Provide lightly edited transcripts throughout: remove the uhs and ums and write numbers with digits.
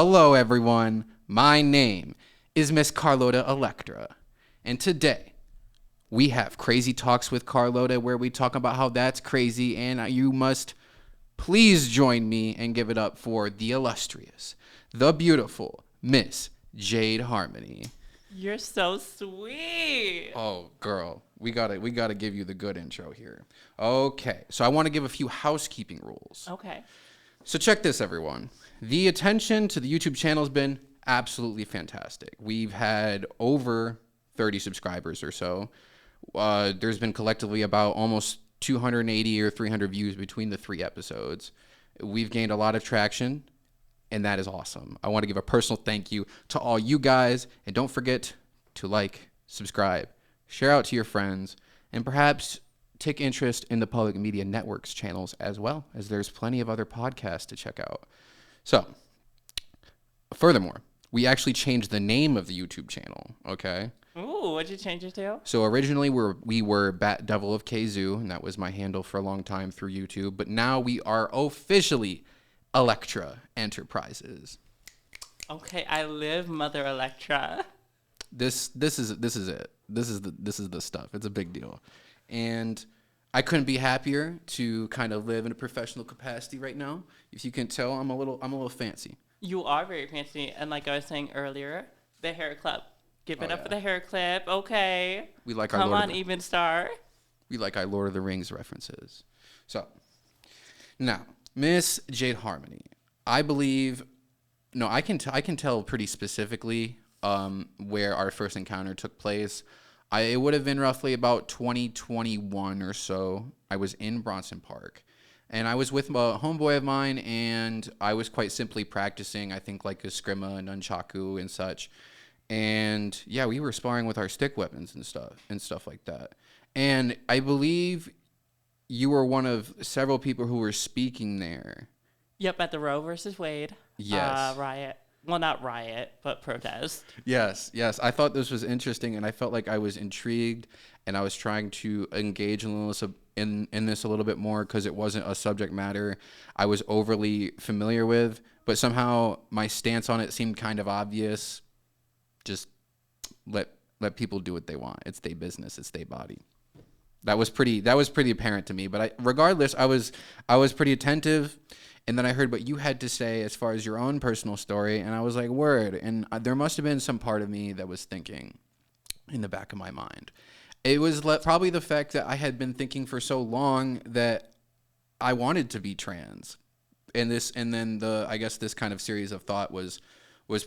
Hello, everyone. My name is Miss Carlotta Electra. And today, we have Crazy Talks with Carlotta where we talk about how that's crazy. And you must please join me and give it up for the illustrious, the beautiful Miss Jade Harmony. You're so sweet. Oh, girl. We gotta give you the good intro here. Okay. So I want to give a few housekeeping rules. Okay. So check this, everyone. The attention to the YouTube channel has been absolutely fantastic. We've had over 30 subscribers or so. There's been collectively about almost 280 or 300 views between the 3 episodes. We've gained a lot of traction, and that is awesome. I want to give a personal thank you to all you guys, and don't forget to like, subscribe, share out to your friends, and perhaps take interest in the Public Media Network's channels as well, as there's plenty of other podcasts to check out. So, furthermore, we actually changed the name of the YouTube channel, okay? Ooh, what'd you change it to? So originally we were Bat Devil of Kazoo, and that was my handle for a long time through YouTube, but now we are officially Electra Enterprises. Okay, I live Mother Electra. This is it. This is the stuff. It's a big deal. And I couldn't be happier to kind of live in a professional capacity right now. If you can tell, I'm a little fancy. You are very fancy, and like I was saying earlier, the hair clip. Give it up yeah. for the hair clip, okay? We like Come on, Even Star. We like our Lord of the Rings references. So, now, Miss Jade Harmony. I can tell pretty specifically where our first encounter took place. It would have been roughly about 2021 or so. I was in Bronson Park, and I was with a homeboy of mine, and I was quite simply practicing, I think, like Eskrima and Nunchaku and such. And yeah, we were sparring with our stick weapons and stuff like that. And I believe you were one of several people who were speaking there. Yep, at the Roe versus Wade. Yes. Riot. Well, not riot, but protest. Yes. I thought this was interesting, and I felt like I was intrigued, and I was trying to engage in this a little bit more because it wasn't a subject matter I was overly familiar with, but somehow my stance on it seemed kind of obvious. Just let people do what they want. It's their business. It's their body. That was pretty apparent to me. But regardless, I was pretty attentive. And then I heard what you had to say as far as your own personal story, and I was like, word. And there must have been some part of me that was thinking in the back of my mind. It was probably the fact that I had been thinking for so long that I wanted to be trans. And then this kind of series of thought was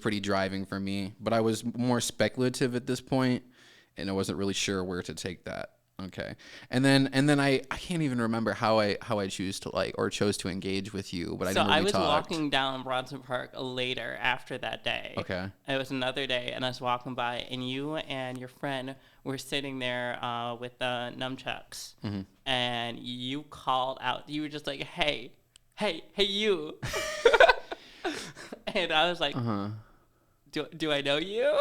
pretty driving for me. But I was more speculative at this point, and I wasn't really sure where to take that. Okay. And then I can't even remember how I chose to engage with you, but I remember we talked. So I was walking down Bronson Park later after that day. Okay. It was another day, and I was walking by, and you and your friend were sitting there with the nunchucks, mm-hmm. and you called out. You were just like, hey, you. And I was like, do I know you?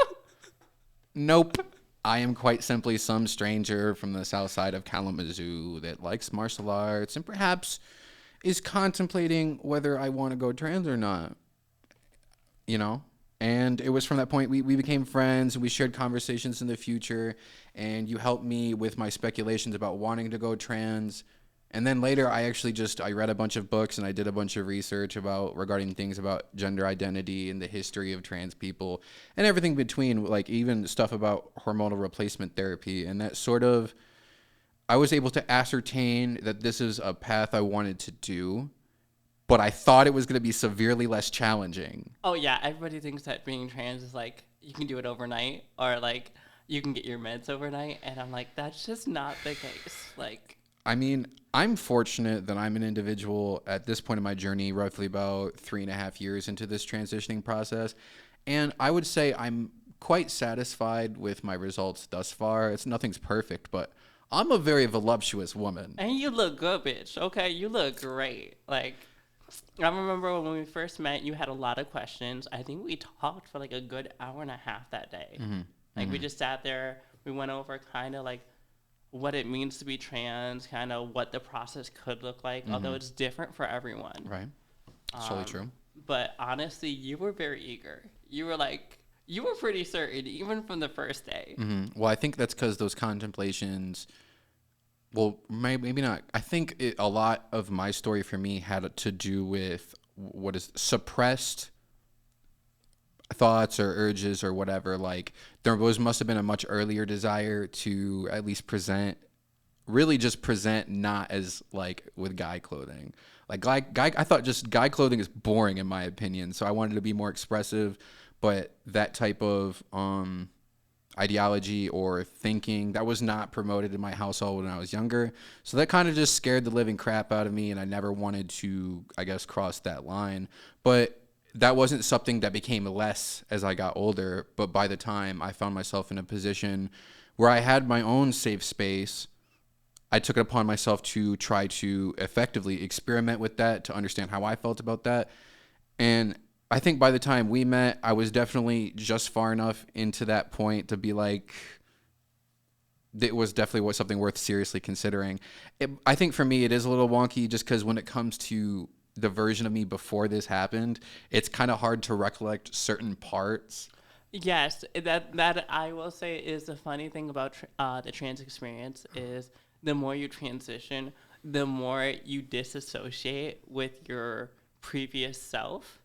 Nope. I am quite simply some stranger from the south side of Kalamazoo that likes martial arts and perhaps is contemplating whether I want to go trans or not. You know? And it was from that point we became friends, and we shared conversations in the future, and you helped me with my speculations about wanting to go trans. And then later I read a bunch of books, and I did a bunch of research regarding things about gender identity and the history of trans people and everything between, like even stuff about hormonal replacement therapy. And that I was able to ascertain that this is a path I wanted to do, but I thought it was going to be severely less challenging. Oh yeah, everybody thinks that being trans is like, you can do it overnight, or like you can get your meds overnight. And I'm like, that's just not the case. Like, I mean, I'm fortunate that I'm an individual at this point in my journey, roughly about 3.5 years into this transitioning process. And I would say I'm quite satisfied with my results thus far. Nothing's perfect, but I'm a very voluptuous woman. And you look good, bitch. Okay, you look great. Like, I remember when we first met, you had a lot of questions. I think we talked for like a good hour and a half that day. Mm-hmm. Like, we just sat there. We went over kind of like what it means to be trans, kind of what the process could look like, although it's different for everyone. Right. It's totally true. But honestly, you were very eager. You were like, you were pretty certain, even from the first day. Well, I think that's because those contemplations. Well, maybe not. I think a lot of my story for me had to do with what is suppressed thoughts or urges or whatever. Like there must have been a much earlier desire to at least present, really just present, not as like with guy clothing. Like I thought just guy clothing is boring in my opinion. So I wanted to be more expressive, but that type of ideology or thinking that was not promoted in my household when I was younger. So that kind of just scared the living crap out of me, and I never wanted to, I guess, cross that line. But that wasn't something that became less as I got older. But by the time I found myself in a position where I had my own safe space, I took it upon myself to try to effectively experiment with that, to understand how I felt about that. And I think by the time we met, I was definitely just far enough into that point to be like, it was definitely something worth seriously considering. I think for me, it is a little wonky just because when it comes to the version of me before this happened, it's kind of hard to recollect certain parts. Yes, that I will say is the funny thing about the trans experience is the more you transition, the more you disassociate with your previous self,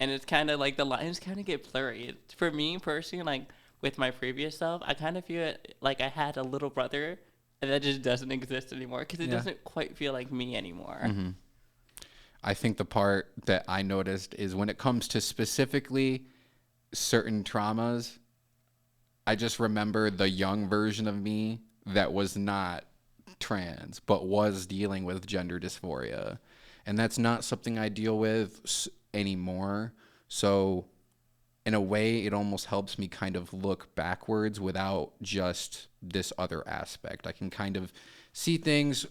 and it's kind of like the lines kind of get blurry. For me personally, like with my previous self, I kind of feel like I had a little brother, and that just doesn't exist anymore because it Yeah. doesn't quite feel like me anymore. I think the part that I noticed is when it comes to specifically certain traumas, I just remember the young version of me that was not trans, but was dealing with gender dysphoria. And that's not something I deal with anymore. So, in a way, it almost helps me kind of look backwards without just this other aspect. I can kind of see things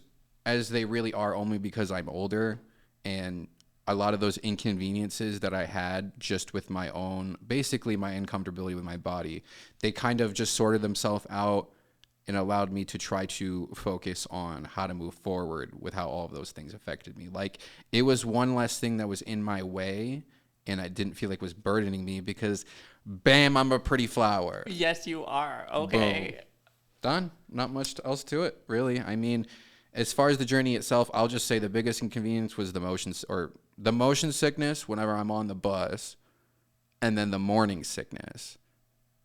as they really are only because I'm older, and a lot of those inconveniences that I had just with my own, basically my uncomfortability with my body, they kind of just sorted themselves out and allowed me to try to focus on how to move forward with how all of those things affected me. Like it was one less thing that was in my way and I didn't feel like was burdening me because bam, I'm a pretty flower. Yes, you are. Boom. Okay. Done. Not much else to it, really. I mean, as far as the journey itself, I'll just say the biggest inconvenience was the motion sickness whenever I'm on the bus, and then the morning sickness.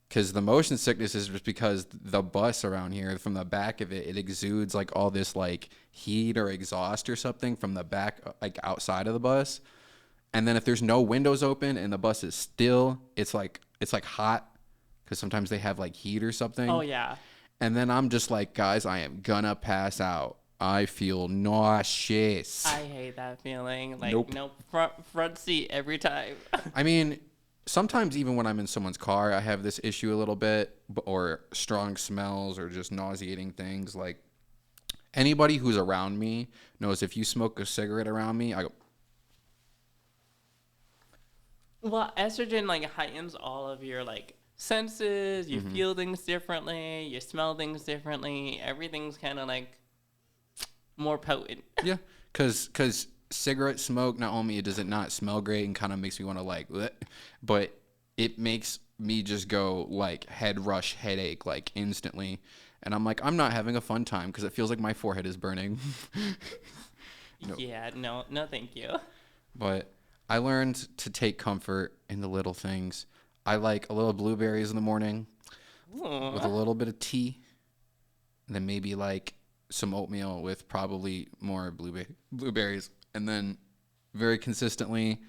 Because the motion sickness is just because the bus around here, from the back of it, it exudes like all this like heat or exhaust or something from the back, like outside of the bus. And then if there's no windows open and the bus is still, it's like hot because sometimes they have like heat or Oh something. yeah. And then I'm just like, guys, I am gonna pass out. I feel nauseous. I hate that feeling. Like, Nope. nope, front seat every time. I mean, sometimes even when I'm in someone's car, I have this issue a little bit, or strong smells, or just nauseating things. Like anybody who's around me knows if you smoke a cigarette around me, I go, Well, estrogen like heightens all of your like senses. You feel things differently. You smell things differently. Everything's kind of like more potent. yeah, because cigarette smoke, not only does it not smell great and kind of makes me want to like, bleh, but it makes me just go like head rush headache like instantly. And I'm like, I'm not having a fun time because it feels like my forehead is burning. No. Yeah, no, no, thank you. But I learned to take comfort in the little things. I like a little blueberries in the morning with a Ooh. little bit of tea, and then maybe like some oatmeal with probably more blueberries. And then very consistently,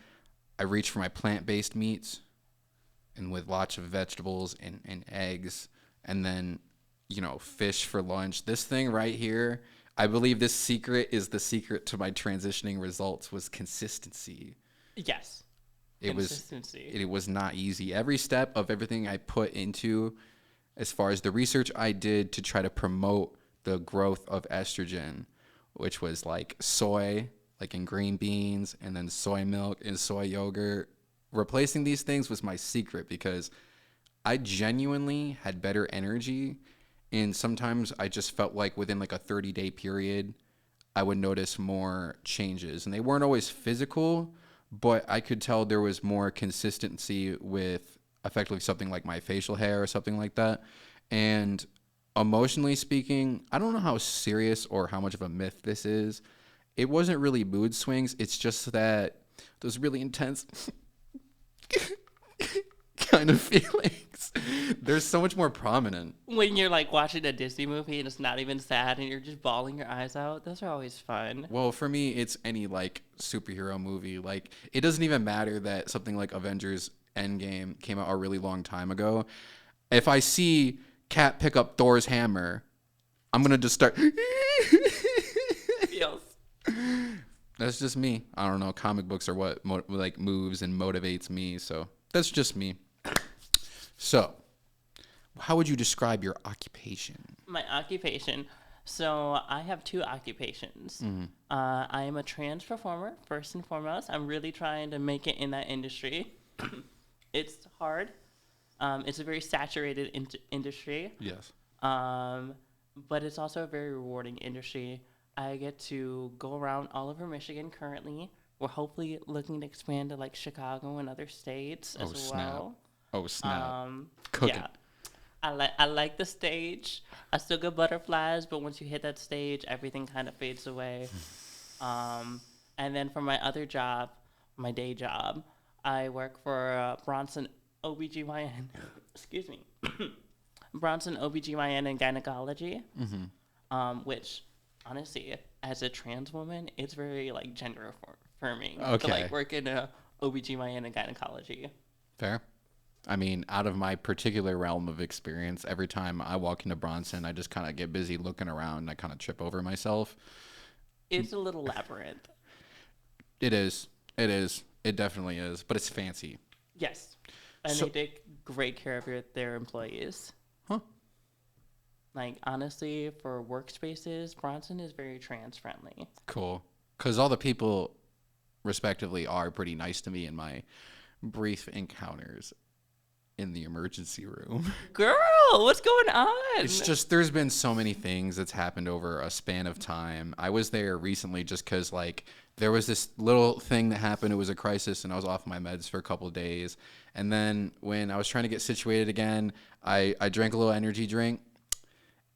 I reach for my plant-based meats and with lots of vegetables and eggs. And then, fish for lunch. This thing right here, I believe this secret is the secret to my transitioning results was consistency. Yes, It was consistency. it was not easy. Every step of everything I put into, as far as the research I did to try to promote the growth of estrogen, which was like soy, like in green beans, and then soy milk and soy yogurt. Replacing these things was my secret because I genuinely had better energy, and sometimes I just felt like within like a 30-day period, I would notice more changes, and they weren't always physical, but I could tell there was more consistency with effectively something like my facial hair or something like that. And emotionally speaking, I don't know how serious or how much of a myth this is. It wasn't really mood swings. It's just that those really intense kind of feelings, they're so much more prominent. When you're like watching a Disney movie and it's not even sad and you're just bawling your eyes out, those are always fun. Well, for me, it's any like superhero movie. Like, it doesn't even matter that something like Avengers Endgame came out a really long time ago. If I see Cat pick up Thor's hammer, I'm gonna just start. Feels. That's just me. I don't know. Comic books are what like moves and motivates me. So that's just me. So, how would you describe your occupation? My occupation. So I have two occupations. I am a trans performer, first and foremost. I'm really trying to make it in that industry. It's hard. It's a very saturated industry. Yes. But it's also a very rewarding industry. I get to go around all over Michigan currently. We're hopefully looking to expand to like Chicago and other states as well. Oh, snap. Yeah. I like the stage. I still get butterflies, but once you hit that stage, everything kind of fades away. And then for my other job, my day job, I work for Bronson OBGYN. Excuse me. Bronson OBGYN and gynecology, which honestly, as a trans woman, it's very like gender affirming to like work in a OBGYN and gynecology. Fair. I mean, out of my particular realm of experience, every time I walk into Bronson, I just kind of get busy looking around and I kind of trip over myself. It's a little labyrinth. It is. It is. It definitely is. But it's fancy. Yes. And they take great care of their employees. Huh. Like, honestly, for workspaces, Bronson is very trans friendly. Cool. Because all the people, respectively, are pretty nice to me in my brief encounters in the emergency room. Girl, what's going on? It's just, there's been so many things that's happened over a span of time. I was there recently just because, like, there was this little thing that happened. It was a crisis, and I was off my meds for a couple of days. And then when I was trying to get situated again, I drank a little energy drink,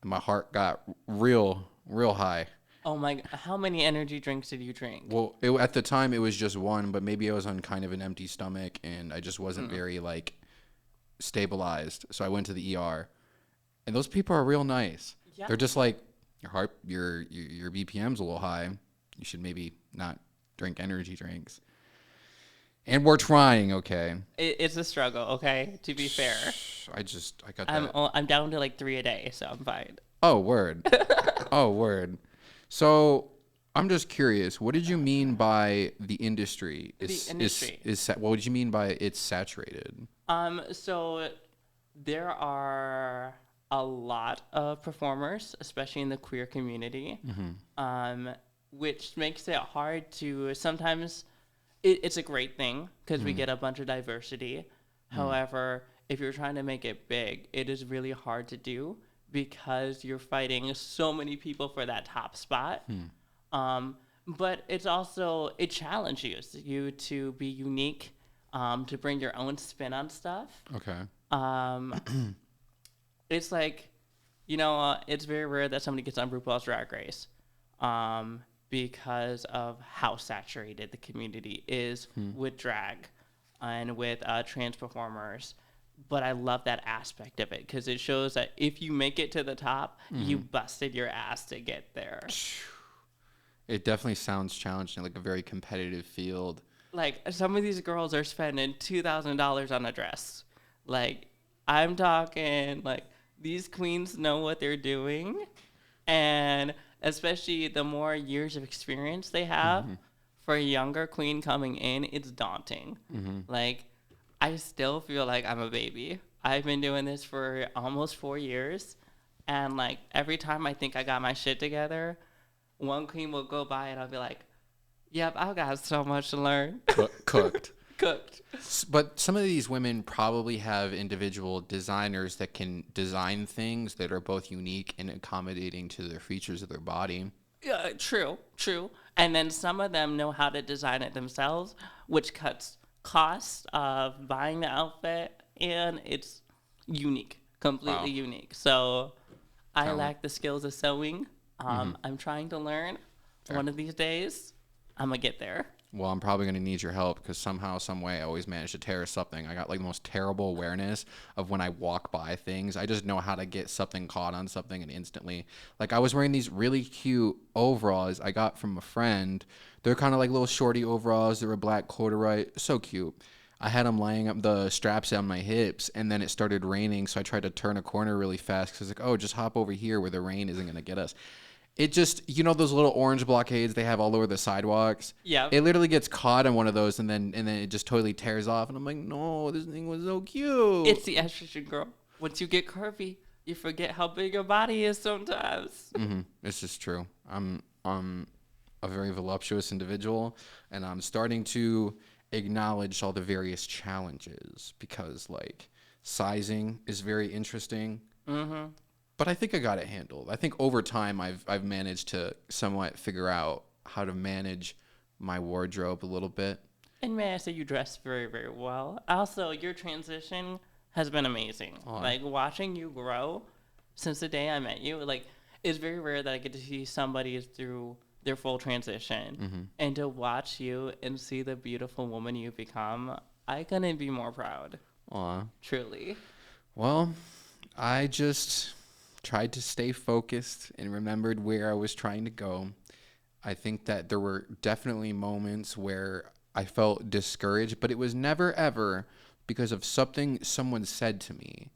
and my heart got real high. Oh my, how many energy drinks did you drink? Well, at the time, it was just one, but maybe I was on kind of an empty stomach, and I just wasn't very, like, stabilized. So I went to the ER, and those people are real nice. Yeah. They're just like, your BPM's a little high. You should maybe not drink energy drinks. And we're trying, okay? It's a struggle, okay? To be fair. I got that. I'm down to like 3 a day, so I'm fine. Oh, word. Oh, word. So I'm just curious. What did you mean by the industry? What did you mean by it's saturated? So there are a lot of performers, especially in the queer community, which makes it hard to sometimes. It's a great thing because we get a bunch of diversity. However, if you're trying to make it big, it is really hard to do because you're fighting so many people for that top spot. But it's also, it challenges you to be unique, to bring your own spin on stuff. Okay. It's like, it's very rare that somebody gets on RuPaul's Drag Race. Because of how saturated the community is with drag and with trans performers. But I love that aspect of it because it shows that if you make it to the top, you busted your ass to get there. It definitely sounds challenging, like a very competitive field. Like, some of these girls are spending $2,000 on a dress. Like, I'm talking, like, these queens know what they're doing. And especially the more years of experience they have, for a younger queen coming in, it's daunting. Like, I still feel like I'm a baby. I've been doing this for almost 4 years, and like every time I think I got my shit together, one queen will go by and I'll be like, yep, I've got so much to learn. Cooked. Cooked. But some of these women probably have individual designers that can design things that are both unique and accommodating to the features of their body. True. And then some of them know how to design it themselves, which cuts costs of buying the outfit, and it's unique, completely Wow. unique. So I Talent. lack the skills of sewing. I'm trying to learn. Fair. One of these days, I'm gonna get there. Well, I'm probably going to need your help because somehow, some way, I always manage to tear something. I got like the most terrible awareness of when I walk by things. I just know how to get something caught on something and instantly. Like I was wearing these really cute overalls I got from a friend. They're kind of like little shorty overalls. They were black corduroy, so cute. I had them laying up the straps on my hips, and then it started raining, so I tried to turn a corner really fast because I was like, oh, just hop over here where the rain isn't going to get us. It just, those little orange blockades they have all over the sidewalks. Yeah. It literally gets caught on one of those, and then it just totally tears off. And I'm like, no, this thing was so cute. It's the estrogen, girl. Once you get curvy, you forget how big your body is sometimes. It's just true. I'm a very voluptuous individual, and I'm starting to acknowledge all the various challenges because like sizing is very interesting. But I think I got it handled. I think over time I've managed to somewhat figure out how to manage my wardrobe a little bit. And may I say, you dress very, very well. Also, your transition has been amazing. Aw. Like watching you grow since the day I met you. Like it's very rare that I get to see somebody through their full transition, and to watch you and see the beautiful woman you become. I couldn't be more proud. Aw. Truly. Well, I just tried to stay focused and remembered where I was trying to go. I think that there were definitely moments where I felt discouraged, but it was never ever because of something someone said to me.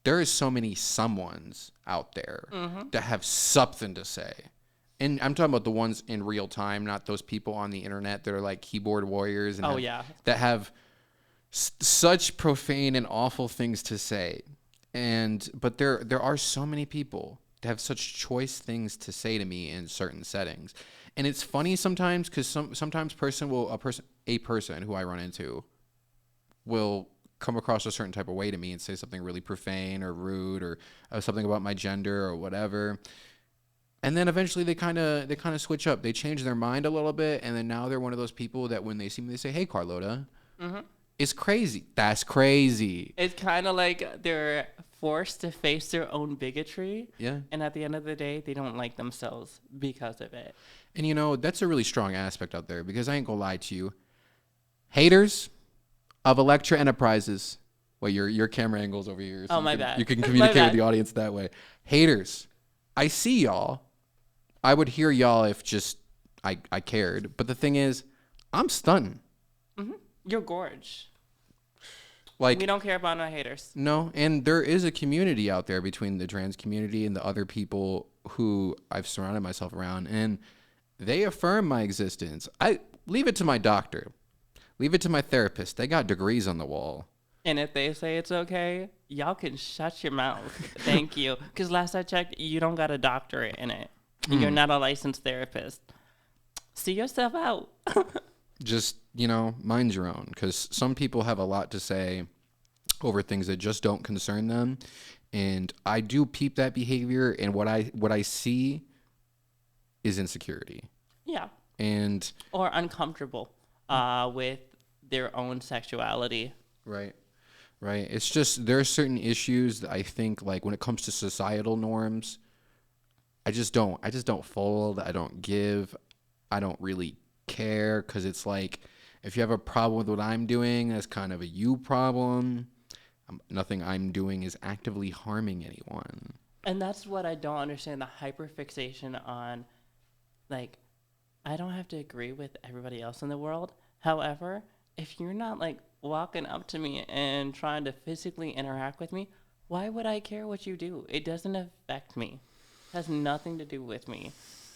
There is so many someones out there that have something to say. And I'm talking about the ones in real time, not those people on the internet that are like keyboard warriors and that have such profane and awful things to say. But there are so many people that have such choice things to say to me in certain settings. And it's funny sometimes because sometimes a person who I run into will come across a certain type of way to me and say something really profane or rude or something about my gender or whatever. And then eventually they kind of switch up. They change their mind a little bit, and then now they're one of those people that when they see me, they say, "Hey, Carlotta." It's crazy. That's crazy. It's kind of like they're forced to face their own bigotry. Yeah. And at the end of the day, they don't like themselves because of it. And that's a really strong aspect out there because I ain't gonna lie to you. Haters of Electra Enterprises. Well, your camera angle's over here. So My bad. You can My communicate with bad. the audience that way. Haters. I see y'all. I would hear y'all if just I cared. But the thing is, I'm stunting. You're gorge. Like, We don't care about no haters. no, and there is a community out there between the trans community and the other people who I've surrounded myself around, and they affirm my existence. I leave it to my doctor. Leave it to my therapist. They got degrees on the wall. And if they say it's okay, y'all can shut your mouth. Thank you. Because last I checked, you don't got a doctorate in it. You're not a licensed therapist. See yourself out. Just, mind your own, because some people have a lot to say over things that just don't concern them. And I do peep that behavior, and what I see is insecurity. Yeah. And Or uncomfortable with their own sexuality. right. It's just there are certain issues that I think like when it comes to societal norms, I just don't fold, I don't give, I don't really care because it's like if you have a problem with what I'm doing, that's kind of a you problem. Nothing I'm doing is actively harming anyone. And that's what I don't understand, the hyperfixation on, like, I don't have to agree with everybody else in the world. However, if you're not, like, walking up to me and trying to physically interact with me, why would I care what you do? It doesn't affect me. It has nothing to do with me.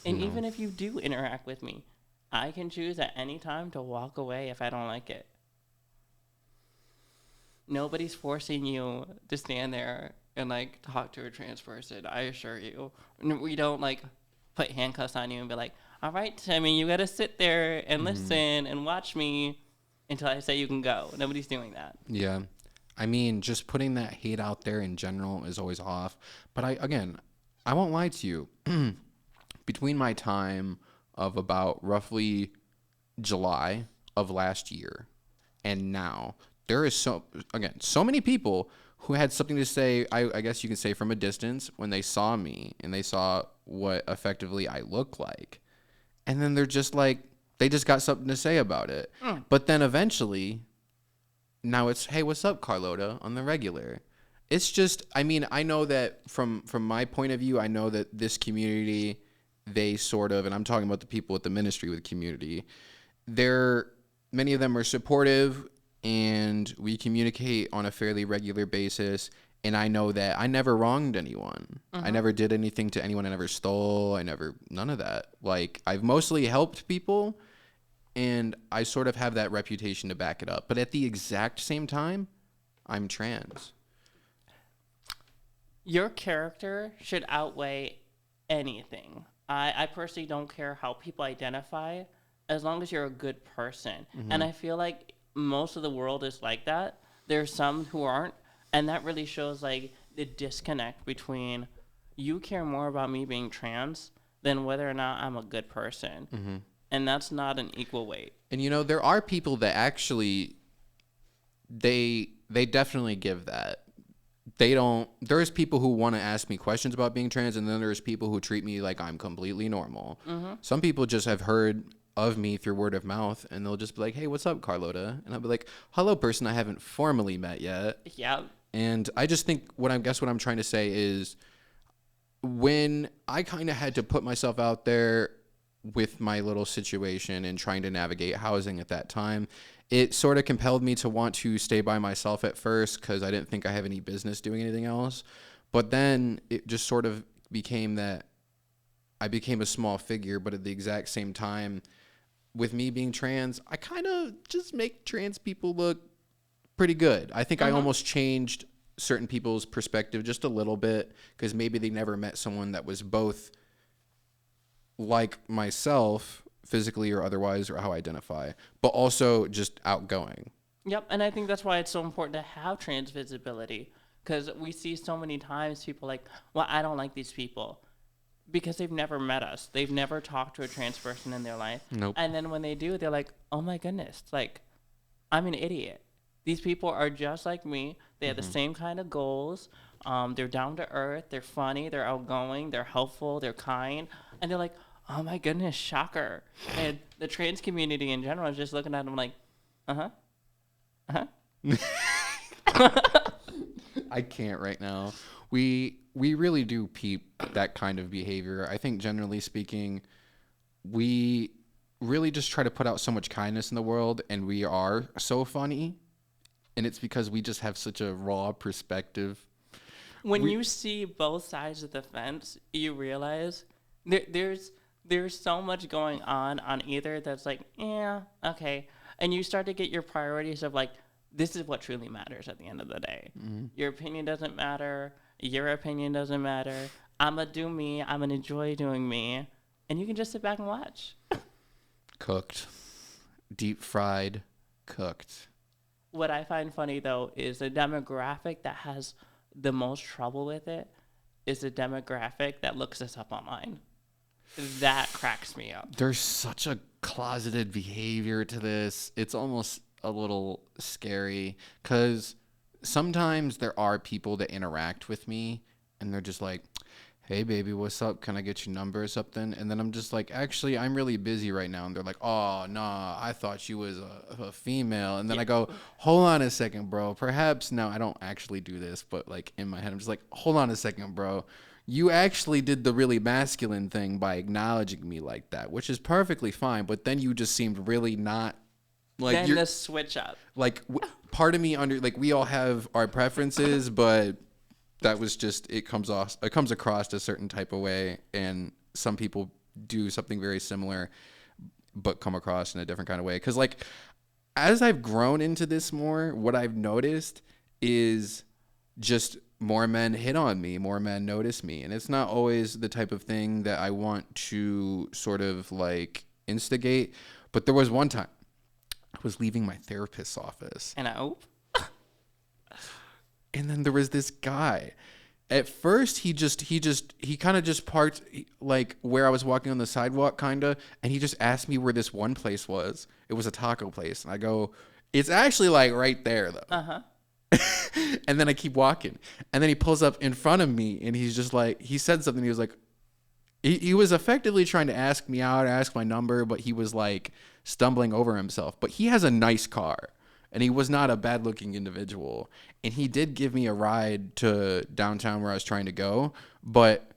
And even if you do interact with me, I can choose at any time to walk away if I don't like it. Nobody's forcing you to stand there and like talk to a trans person, I assure you. We don't like put handcuffs on you and be like, all right, Timmy, you gotta sit there and listen and watch me until I say you can go. Nobody's doing that. Yeah. I mean, just putting that hate out there in general is always off. But I won't lie to you. between my time of about roughly July of last year and now, there is so many people who had something to say, I guess you can say from a distance, when they saw me and they saw what effectively I look like. And then they're just like, they just got something to say about it. But then eventually, now it's, hey, what's up, Carlotta, on the regular. It's just, I mean, I know that from my point of view, I know that this community, they sort of, and I'm talking about the people at the ministry with community, many of them are supportive, and we communicate on a fairly regular basis. And I know that I never wronged anyone. I never did anything to anyone. I never stole. None of that. Like, I've mostly helped people, and I sort of have that reputation to back it up. But at the exact same time, I'm trans. Your character should outweigh anything. I personally don't care how people identify, as long as you're a good person. And I feel like most of the world is like that. There's some who aren't, and that really shows like the disconnect between you care more about me being trans than whether or not I'm a good person. And that's not an equal weight. And you know, there are people that actually they definitely give that. There's people who want to ask me questions about being trans, and then there's people who treat me like I'm completely normal. Some people just have heard of me through word of mouth, and they'll just be like, hey, what's up, Carlotta? And I'll be like, hello, person I haven't formally met yet. Yeah. And I just think what I'm trying to say is, when I kind of had to put myself out there with my little situation and trying to navigate housing at that time, it sort of compelled me to want to stay by myself at first, because I didn't think I have any business doing anything else. But then it just sort of became that I became a small figure, but at the exact same time, with me being trans, I kind of just make trans people look pretty good. I think I almost changed certain people's perspective just a little bit, because maybe they never met someone that was both like myself, physically or otherwise, or how I identify, but also just outgoing. Yep, and I think that's why it's so important to have trans visibility, because we see so many times people like, well, I don't like these people, because they've never met us. They've never talked to a trans person in their life. Nope. And then when they do, they're like, oh my goodness, like, I'm an idiot. These people are just like me. They have the same kind of goals. They're down to earth. They're funny. They're outgoing. They're helpful. They're kind. And they're like, oh my goodness, shocker. And the trans community in general is just looking at them like, I can't right now. We really do peep that kind of behavior. I think generally speaking, we really just try to put out so much kindness in the world, and we are so funny. And it's because we just have such a raw perspective. When you see both sides of the fence, you realize there's so much going on either that's like, yeah, okay. And you start to get your priorities of like, this is what truly matters at the end of the day. Your opinion doesn't matter. Your opinion doesn't matter. I'm going to do me. I'm going to enjoy doing me. And you can just sit back and watch. Cooked. Deep fried. Cooked. What I find funny, though, is the demographic that has the most trouble with it is the demographic that looks us up online. That cracks me up. There's such a closeted behavior to this. It's almost a little scary, because sometimes there are people that interact with me and they're just like, hey baby, what's up? Can I get your number or something? And then I'm just like, actually, I'm really busy right now. And they're like, oh, nah, I thought you was a female. And then I go, hold on a second, bro. Perhaps, no, I don't actually do this, but like in my head, I'm just like, hold on a second, bro. You actually did the really masculine thing by acknowledging me like that, which is perfectly fine. But then you just seemed really not like, then the switch up. Like part of me like we all have our preferences, but that was just, it comes across a certain type of way, and some people do something very similar but come across in a different kind of way. Because like, as I've grown into this more, what I've noticed is just more men hit on me, more men notice me, and it's not always the type of thing that I want to sort of like instigate. But there was one time I was leaving my therapist's office, And and then there was this guy, At first, he kind of just parked like where I was walking on the sidewalk, kind of, and he just asked me where this one place was. It was a taco place, and I go, "It's actually like right there, though." Uh-huh. And then I keep walking, and then he pulls up in front of me, and he's just like, he said something. He was like, he was effectively trying to ask me out, ask my number, but he was like stumbling over himself. But he has a nice car, and he was not a bad-looking individual. And he did give me a ride to downtown where I was trying to go, but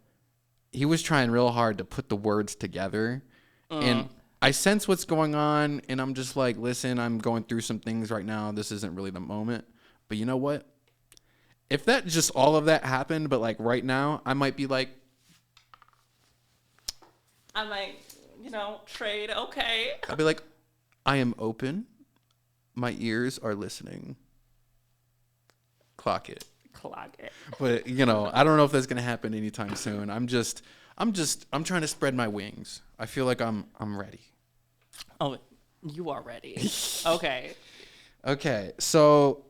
he was trying real hard to put the words together. And I sense what's going on, and I'm just like, listen, I'm going through some things right now. This isn't really the moment. But you know what? If that just all of that happened, but like right now, I might be like, I might, trade. Okay. I'll be like, I am open. My ears are listening. Clock it. Clock it. But I don't know if that's gonna happen anytime soon. I'm trying to spread my wings. I feel like I'm ready. Oh, you are ready. Okay. Okay, so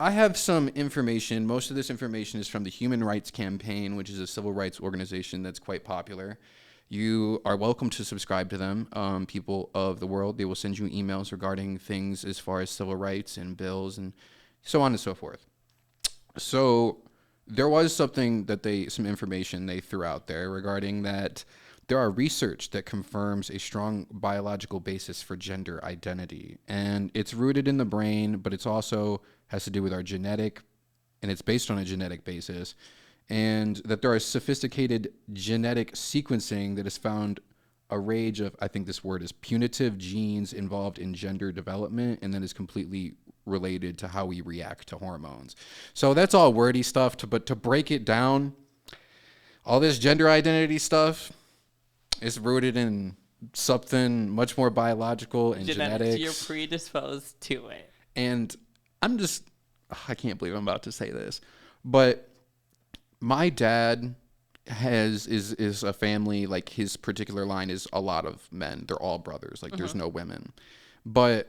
I have some information. Most of this information is from the Human Rights Campaign, which is a civil rights organization that's quite popular. You are welcome to subscribe to them, people of the world. They will send you emails regarding things as far as civil rights and bills and so on and so forth. So there was some information they threw out there regarding that there are research that confirms a strong biological basis for gender identity. And it's rooted in the brain, but it's also has to do with our genetic, and it's based on a genetic basis. And that there are sophisticated genetic sequencing that has found a range of, I think this word is punitive genes involved in gender development, and that is completely related to how we react to hormones. So that's all wordy stuff, but to break it down, all this gender identity stuff is rooted in something much more biological and genetics. You're predisposed to it. And I can't believe I'm about to say this, but my dad is a family, like his particular line is a lot of men. They're all brothers. Like there's no women. But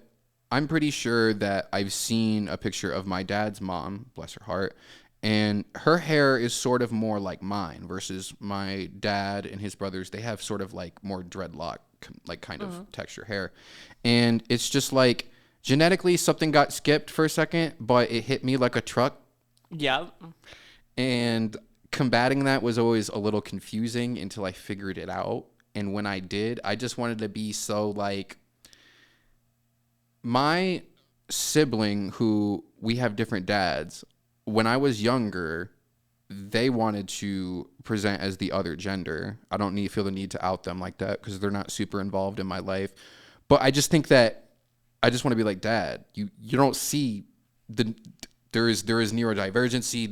I'm pretty sure that I've seen a picture of my dad's mom, bless her heart, and her hair is sort of more like mine versus my dad and his brothers. They have sort of like more dreadlock, like kind of texture hair. And it's just like genetically something got skipped for a second, but it hit me like a truck. Yeah. And combating that was always a little confusing until I figured it out. And when I did, I just wanted to be so like my sibling, who we have different dads. When I was younger, they wanted to present as the other gender. I don't feel the need to out them like that because they're not super involved in my life. But I just think that I just want to be like, Dad, you don't see there is neurodivergency.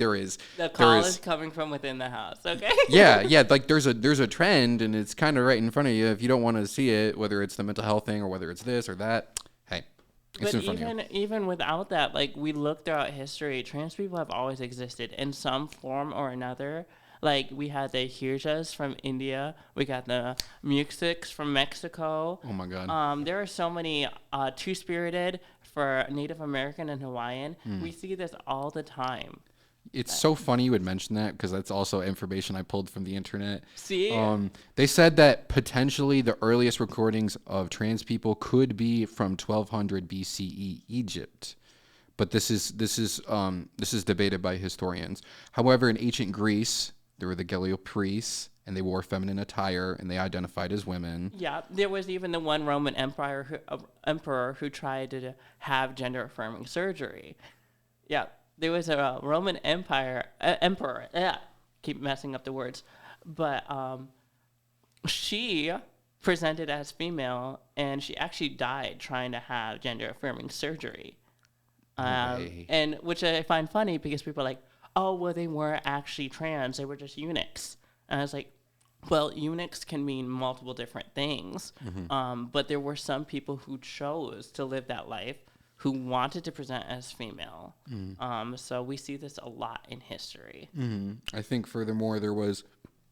The call is coming from within the house. Okay. yeah. Like there's a trend, and it's kind of right in front of you. If you don't want to see it, whether it's the mental health thing or whether it's this or that, hey, it's in front of you. Even without that, like we look throughout history, trans people have always existed in some form or another. Like we had the Hirjas from India, we got the Muxics from Mexico. Oh my God. There are so many Two-Spirited for Native American and Hawaiian. We see this all the time. It's so funny you would mention that because that's also information I pulled from the internet. See? They said that potentially the earliest recordings of trans people could be from 1200 BCE Egypt. But this is debated by historians. However, in ancient Greece, there were the Geliopriests, and they wore feminine attire, and they identified as women. Yeah, there was even the one Roman emperor who tried to have gender-affirming surgery. Yeah, there was a Roman emperor. Yeah, keep messing up the words. But she presented as female, and she actually died trying to have gender-affirming surgery. And which I find funny because people are like, oh, well, they weren't actually trans. They were just eunuchs. And I was like, well, eunuchs can mean multiple different things. But there were some people who chose to live that life who wanted to present as female. So we see this a lot in history. I think furthermore, there was,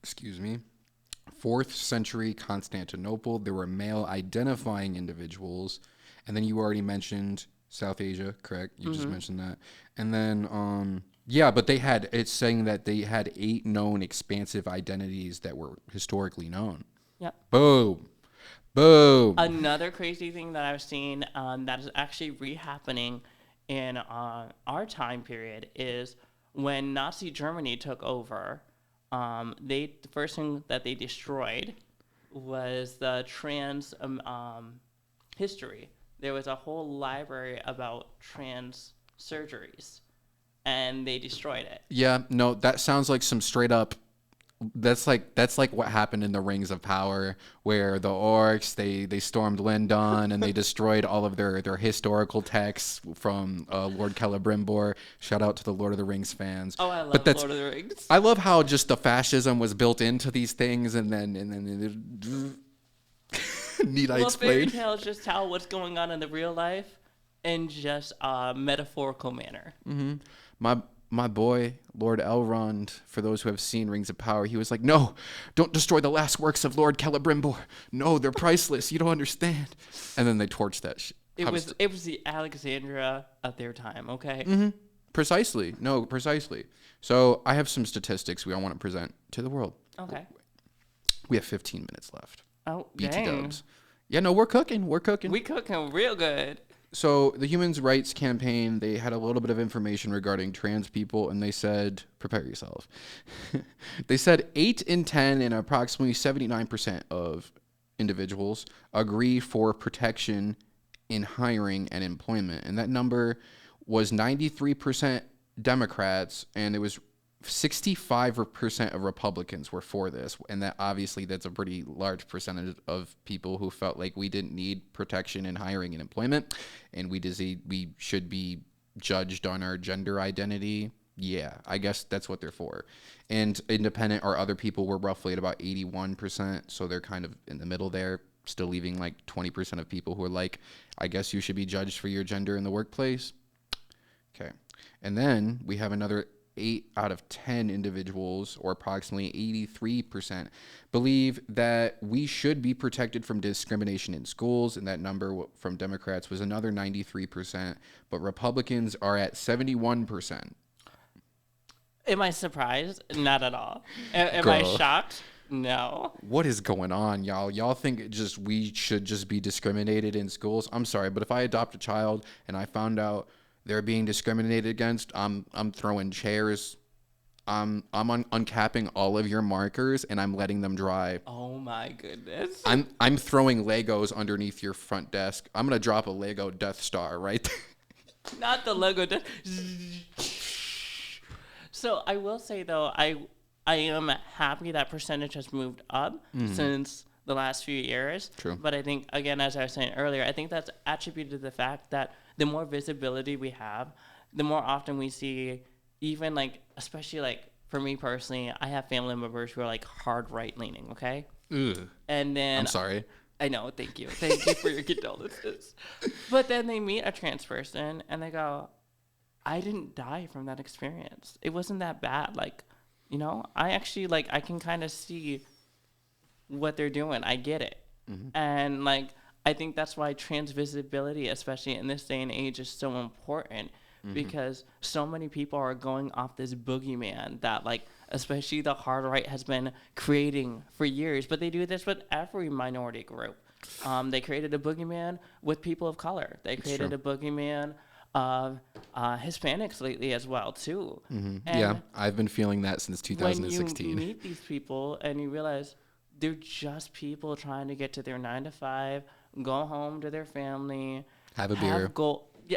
4th century Constantinople. There were male identifying individuals. And then you already mentioned South Asia, correct? You just mentioned that. And then Yeah, but it's saying that they had 8 known expansive identities that were historically known. Yep. Boom. Boom. Another crazy thing that I've seen that is actually re-happening in our time period is when Nazi Germany took over. The first thing that they destroyed was the trans history. There was a whole library about trans surgeries, and they destroyed it. Yeah, no, that sounds like some straight up. That's like what happened in the Rings of Power, where the orcs they stormed Lindon and they destroyed all of their historical texts from Lord Celebrimbor. Shout out to the Lord of the Rings fans. Oh, I love Lord of the Rings. I love how just the fascism was built into these things, and then need I Well, fairy explain? tales just tell what's going on in the real life in just a metaphorical manner. My boy, Lord Elrond, for those who have seen Rings of Power, he was like, no, don't destroy the last works of Lord Celebrimbor. No, they're priceless. You don't understand. And then they torched that shit. It was the Alexandria of their time, okay? Precisely. No, precisely. So I have some statistics we all want to present to the world. Okay. We have 15 minutes left. Oh, BT dang. dubs. Yeah, no, we're cooking. We're cooking. We cooking real good. So the Human Rights Campaign, they had a little bit of information regarding trans people, and they said, prepare yourself. They said 8 in 10 and approximately 79% of individuals agree for protection in hiring and employment. And that number was 93% Democrats, and it was 65% of Republicans were for this, and that obviously that's a pretty large percentage of people who felt like we didn't need protection in hiring and employment, and we should be judged on our gender identity. Yeah, I guess that's what they're for. And independent or other people were roughly at about 81%, so they're kind of in the middle there, still leaving like 20% of people who are like, I guess you should be judged for your gender in the workplace. Okay, and then we have another 8 out of 10 individuals, or approximately 83%, believe that we should be protected from discrimination in schools, and that number from Democrats was another 93%, but Republicans are at 71%. Am I surprised? Not at all. Am Girl. I shocked? No. What is going on, y'all? Y'all think we should just be discriminated in schools? I'm sorry, but if I adopt a child and I found out they're being discriminated against, I'm throwing chairs. I'm uncapping all of your markers and I'm letting them dry. Oh my goodness. I'm throwing Legos underneath your front desk. I'm gonna drop a Lego Death Star right there. Not the Lego. So I will say though, I am happy that percentage has moved up since the last few years. True. But I think, again, as I was saying earlier, I think that's attributed to the fact that the more visibility we have, the more often we see, even like, especially like for me personally, I have family members who are like hard right leaning, okay? Ugh. And then I'm sorry. I know, thank you. Thank you for your condolences. But then they meet a trans person and they go, I didn't die from that experience. It wasn't that bad. Like, you know, I actually, like, I can kind of see what they're doing. I get it. And, like, I think that's why trans visibility, especially in this day and age, is so important. Because so many people are going off this boogeyman that, like, especially the hard right has been creating for years. But they do this with every minority group. They created a boogeyman with people of color. They created a boogeyman of Hispanics lately as well, too. And Yeah, I've been feeling that since 2016. when you meet these people and you realize they're just people trying to get to their 9 to 5, go home to their family, Have a beer.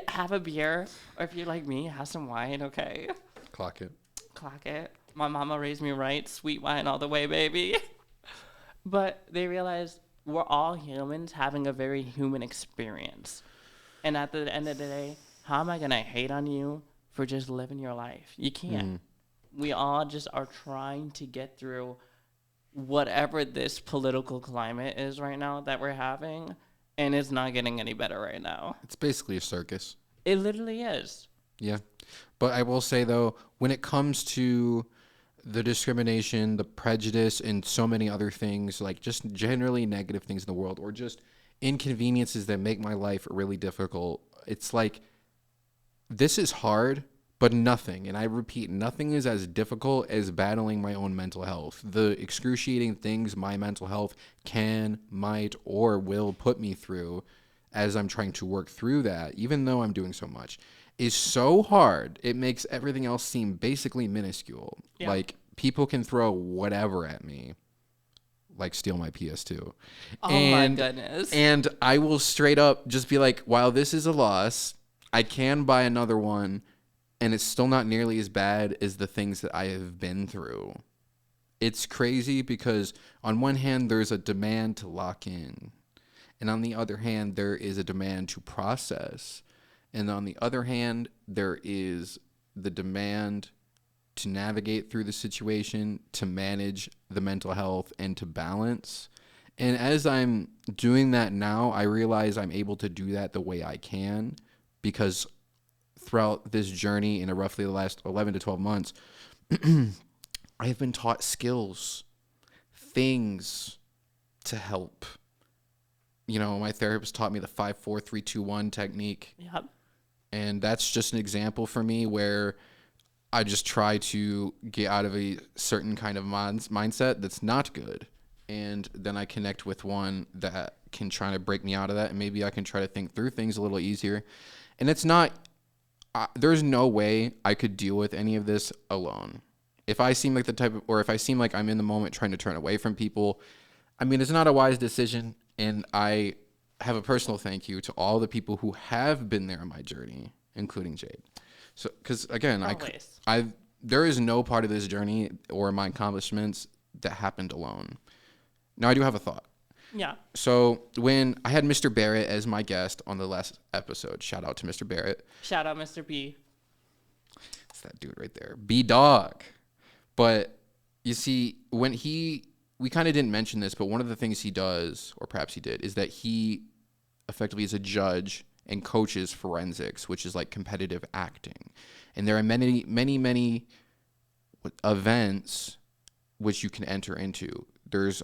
Have a beer, or if you're like me, have some wine, okay? Clock it. Clock it. My mama raised me right, sweet wine all the way, baby. But they realize we're all humans having a very human experience. And at the end of the day, how am I going to hate on you for just living your life? You can't. We all just are trying to get through whatever this political climate is right now that we're having, and it's not getting any better right now. It's basically a circus. It literally is. Yeah. But I will say, though, when it comes to the discrimination, the prejudice, and so many other things, like just generally negative things in the world, or just inconveniences that make my life really difficult, it's like, this is hard, But nothing, and I repeat, nothing is as difficult as battling my own mental health. The excruciating things my mental health can, might, or will put me through as I'm trying to work through that, even though I'm doing so much, is so hard. It makes everything else seem basically minuscule. Yeah. Like, people can throw whatever at me, like steal my PS2. Oh my goodness. And I will straight up just be like, while this is a loss, I can buy another one, and it's still not nearly as bad as the things that I have been through. It's crazy because on one hand, there's a demand to lock in. And on the other hand, there is a demand to process. And on the other hand, there is the demand to navigate through the situation, to manage the mental health, and to balance. And as I'm doing that now, I realize I'm able to do that the way I can, because throughout this journey in roughly the last 11 to 12 months, I have been taught skills, things to help. You know, my therapist taught me the 5-4-3-2-1 technique. Yep. And that's just an example for me where I just try to get out of a certain kind of mindset that's not good. And then I connect with one that can try to break me out of that. And maybe I can try to think through things a little easier. And it's not, there's no way I could deal with any of this alone. If I seem like if I seem like I'm in the moment trying to turn away from people, I mean, it's not a wise decision. And I have a personal thank you to all the people who have been there on my journey, including Jade. So, because again, there is no part of this journey or my accomplishments that happened alone. Now, I do have a thought. Yeah. So when I had Mr. Barrett as my guest on the last episode, shout out to Mr. Barrett. Shout out Mr. B. It's that dude right there, B-Dog. But you see, we kind of didn't mention this, but one of the things he does, or perhaps he did, is that he effectively is a judge and coaches forensics, which is like competitive acting. And there are many, many, many events which you can enter into.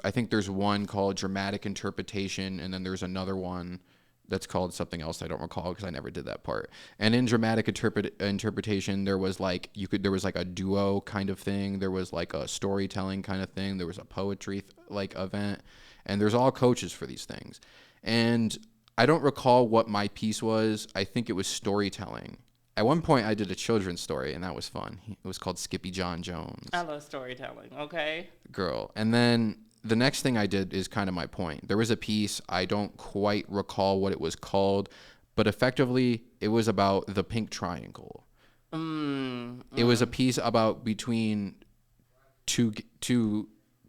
I think there's one called dramatic interpretation, and then there's another one that's called something else I don't recall because I never did that part. And in dramatic interpretation, there was like a duo kind of thing. There was like a storytelling kind of thing. There was a poetry like event, and there's all coaches for these things. And I don't recall what my piece was. I think it was storytelling. At one point, I did a children's story, and that was fun. It was called Skippy John Jones. I love storytelling, okay? Girl. And then the next thing I did is kind of my point. There was a piece, I don't quite recall what it was called, but effectively, it was about the pink triangle. It was a piece about between two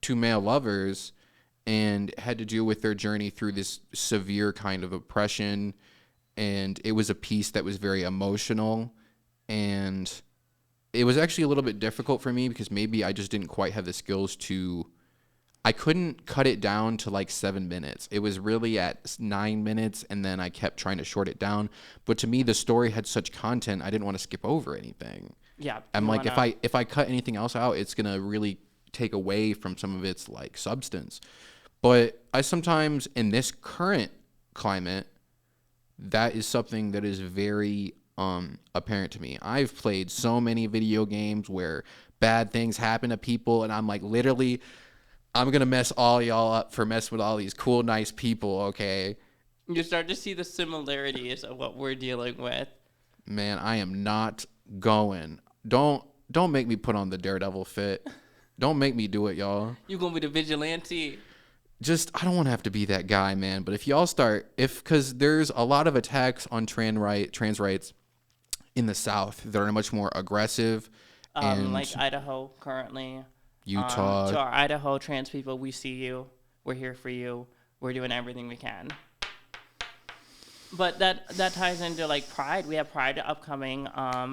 male lovers, and had to do with their journey through this severe kind of oppression. And it was a piece that was very emotional, and it was actually a little bit difficult for me because maybe I just didn't quite have the skills I couldn't cut it down to like 7 minutes. It was really at 9 minutes, and then I kept trying to short it down. But to me, the story had such content, I didn't want to skip over anything. Yeah. I'm like, if I cut anything else out, it's going to really take away from some of its like substance. But I sometimes, in this current climate, that is something that is very apparent to me. I've played so many video games where bad things happen to people, and I'm like, literally, I'm going to mess all y'all up for messing with all these cool, nice people, okay? You start to see the similarities of what we're dealing with. Man, I am not going. Don't make me put on the Daredevil fit. Don't make me do it, y'all. You're going to be the vigilante. I don't want to have to be that guy, man. But if y'all because there's a lot of attacks on trans rights in the South that are much more aggressive. And like Idaho currently. Utah. To our Idaho trans people, we see you. We're here for you. We're doing everything we can. But that ties into like Pride. We have Pride upcoming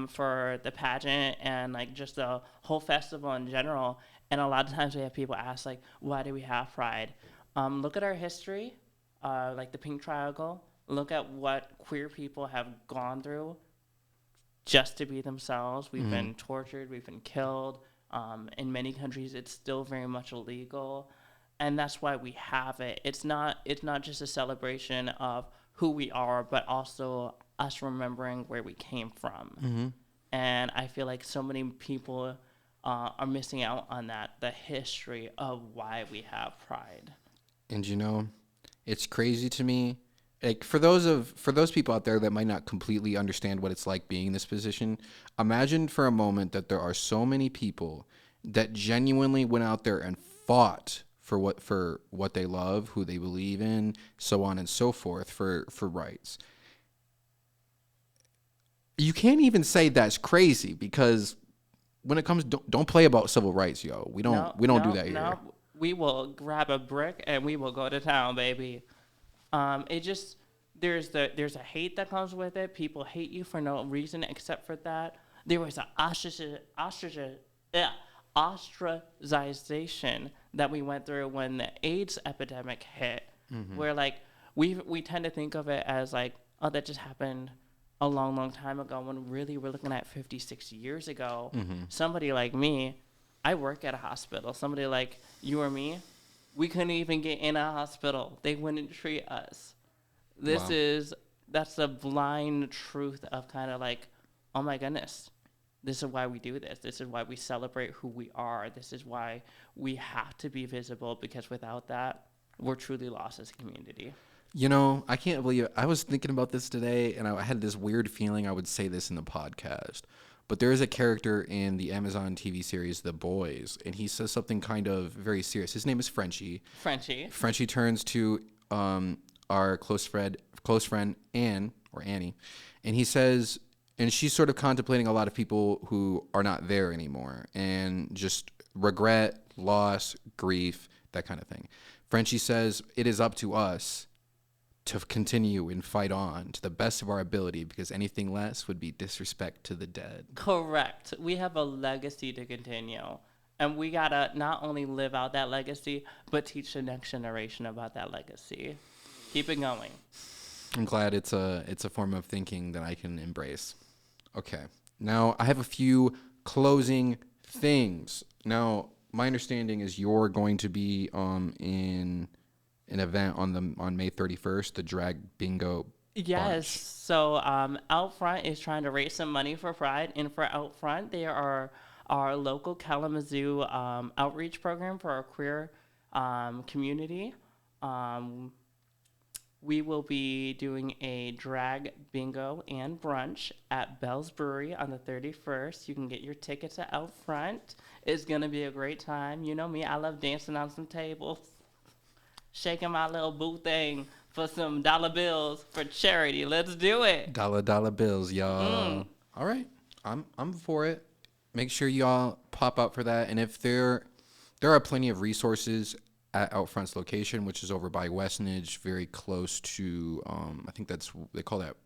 for the pageant and like just the whole festival in general. And a lot of times we have people ask like, why do we have Pride? Look at our history, like the Pink Triangle. Look at what queer people have gone through just to be themselves. We've been tortured. We've been killed. In many countries, it's still very much illegal. And that's why we have it. It's not just a celebration of who we are, but also us remembering where we came from. And I feel like so many people are missing out on that, the history of why we have pride. And it's crazy to me. Like for those people out there that might not completely understand what it's like being in this position, imagine for a moment that there are so many people that genuinely went out there and fought for what they love, who they believe in, so on and so forth, for rights. You can't even say that's crazy, because when it comes, don't play about civil rights, yo. We don't do that here. No, we will grab a brick and we will go to town, baby. It just there's a hate that comes with it. People hate you for no reason except for that. There was an ostracization that we went through when the AIDS epidemic hit, where like we tend to think of it as like, oh, that just happened a long time ago, when really we're looking at 50, 60 years ago. Somebody like me, I work at a hospital. Somebody like you or me, we couldn't even get in a hospital. They wouldn't treat us. Wow. That's the blind truth of kind of like, oh my goodness, this is why we do this. This is why we celebrate who we are. This is why we have to be visible, because without that, we're truly lost as a community. I can't believe it. I was thinking about this today, and I had this weird feeling I would say this in the podcast. But there is a character in the Amazon TV series The Boys, and he says something kind of very serious. His name is Frenchie. Frenchie turns to our close friend Anne, or Annie, and he says, and she's sort of contemplating a lot of people who are not there anymore, and just regret, loss, grief, that kind of thing. Frenchie says, it is up to us to continue and fight on to the best of our ability, because anything less would be disrespect to the dead. Correct. We have a legacy to continue. And we got to not only live out that legacy, but teach the next generation about that legacy. Keep it going. I'm glad it's a form of thinking that I can embrace. Okay. Now, I have a few closing things. Now, my understanding is you're going to be in an event on May 31st, the drag bingo Yes. bunch. So Outfront is trying to raise some money for Pride. And for Outfront, they are our local Kalamazoo outreach program for our queer community. We will be doing a drag bingo and brunch at Bell's Brewery on the 31st. You can get your tickets at Outfront. It's going to be a great time. You know me, I love dancing on some tables, shaking my little boo thing for some dollar bills for charity. Let's do it. Dollar bills, y'all. All right. I'm for it. Make sure y'all pop out for that. And if there are plenty of resources at Outfront's location, which is over by Westnedge, very close to I think they call that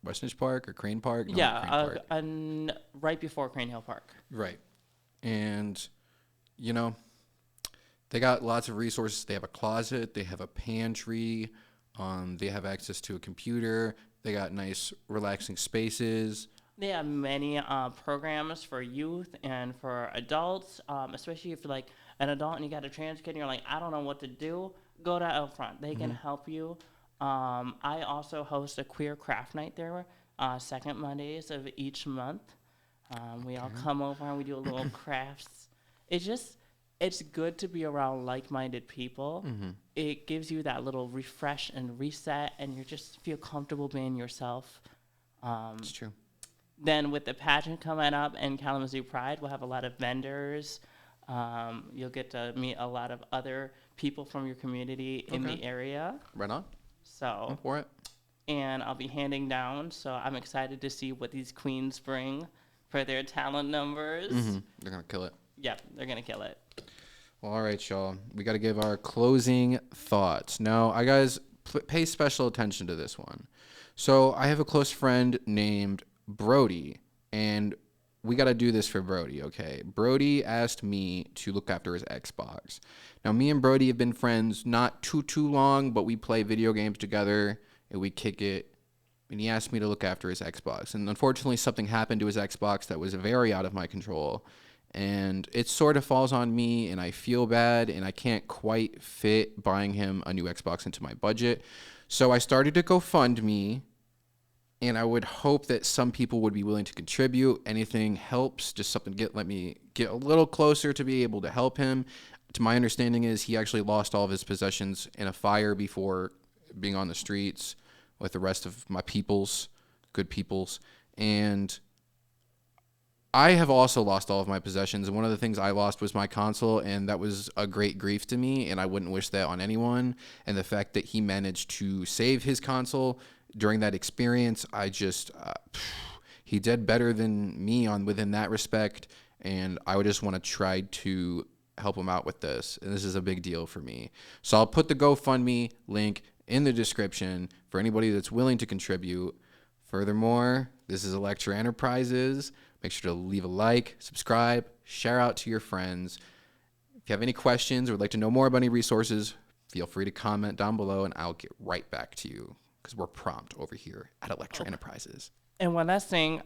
Westnedge Park or Crane Park. No, Yeah, Crane Park. and right before Crane Hill Park. Right. And they got lots of resources. They have a closet. They have a pantry. They have access to a computer. They got nice, relaxing spaces. They have many programs for youth and for adults, especially if you're like an adult and you got a trans kid and you're like, I don't know what to do. Go to Outfront. They can help you. I also host a queer craft night there, second Mondays of each month. We all come over and we do a little crafts. It's good to be around like-minded people. It gives you that little refresh and reset, and you just feel comfortable being yourself. It's true. Then with the pageant coming up in Kalamazoo Pride, we'll have a lot of vendors. You'll get to meet a lot of other people from your community in the area. Right on. So, I'm for it. and I'll be handing down. So I'm excited to see what these queens bring for their talent numbers. They're going to kill it. Yep, they're going to kill it. Well, all right, y'all. We got to give our closing thoughts. Now, I guys pay special attention to this one. So I have a close friend named Brody, and we got to do this for Brody, okay? Brody asked me to look after his Xbox. Now, me and Brody have been friends not too long, but we play video games together, and we kick it, and he asked me to look after his Xbox. And unfortunately, something happened to his Xbox that was very out of my control, and it sort of falls on me, and I feel bad, and I can't quite fit buying him a new Xbox into my budget. So I started to GoFundMe And I would hope that some people would be willing to contribute. Anything helps, just something let me get a little closer to be able to help him. To my understanding is he actually lost all of his possessions in a fire before being on the streets with the rest of my good peoples. And I have also lost all of my possessions, and one of the things I lost was my console, and that was a great grief to me, and I wouldn't wish that on anyone. And the fact that he managed to save his console during that experience, I just he did better than me within that respect, and I would just want to try to help him out with this, and this is a big deal for me. So I'll put the GoFundMe link in the description for anybody that's willing to contribute. Furthermore, this is Electra Enterprises. Make sure to leave a like, subscribe, share out to your friends. If you have any questions or would like to know more about any resources, feel free to comment down below and I'll get right back to you because we're prompt over here at Electra Enterprises. And one last thing,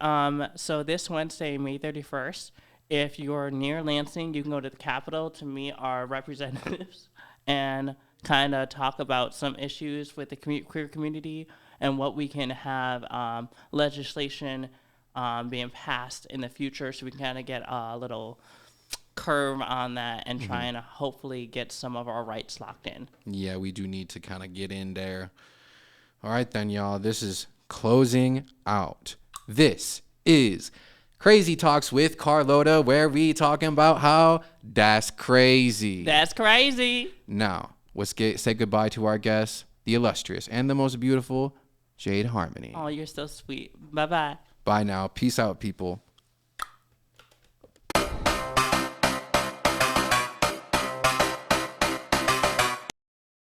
so this Wednesday, May 31st, if you're near Lansing, you can go to the Capitol to meet our representatives and kind of talk about some issues with the queer community and what we can have legislation being passed in the future, so we can kind of get a little curve on that and try and hopefully get some of our rights locked in. Yeah, we do need to kind of get in there. All right then, y'all. This is closing out. This is Crazy Talks with Carlotta, where we talking about how that's crazy. That's crazy. Now, let's say goodbye to our guest, the illustrious and the most beautiful Jade Harmony. Oh, you're so sweet. Bye-bye. Bye now. Peace out, people.